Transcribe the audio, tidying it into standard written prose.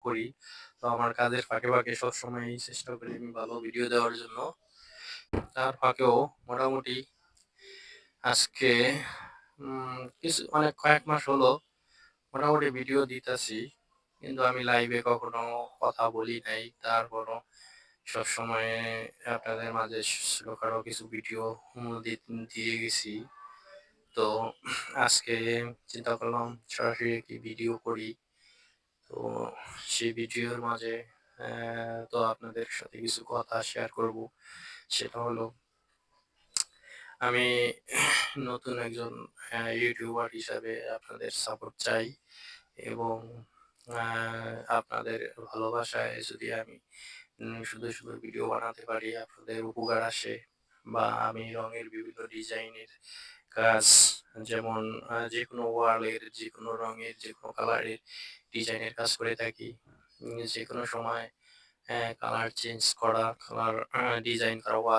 করি। তো আমার কাজের ফাঁকে, ফাঁকে সবসময়ই চেষ্টা করি আমি ভালো ভিডিও দেওয়ার জন্য। তার ফাঁকেও মোটামুটি আজকে কয়েক মাস হলো মোটামুটি ভিডিও দিতাছি। কিন্তু আমি লাইভে কখনো কথা বলি নাই। তারপরও সবসময় আপনাদের মাঝে ছোটখাটো কিছু ভিডিও দিয়ে গেছি। তো আজকে চিন্তা করলাম সরাসরি একটি ভিডিও করি। তো সেই ভিডিওর মাঝে তো আপনাদের সাথে কিছু কথা শেয়ার করব। সেটা হলো আমি নতুন একজন ইউটিউবার হিসাবে আপনাদের সাপোর্ট চাই এবং আপনাদের ভালোবাসায় যদি আমি সুন্দর, সুন্দর ভিডিও বানাতে পারি, আপনাদের উপকার আসে বা আমি রঙের বিভিন্ন ডিজাইনের কাজ যেমন যেকোনো ওয়ালের, যেকোনো রঙের, যেকোনো কালারের ডিজাইনের কাজ করে থাকি। যেকোনো সময় কালার চেঞ্জ করা, কালার ডিজাইন করা ওয়াল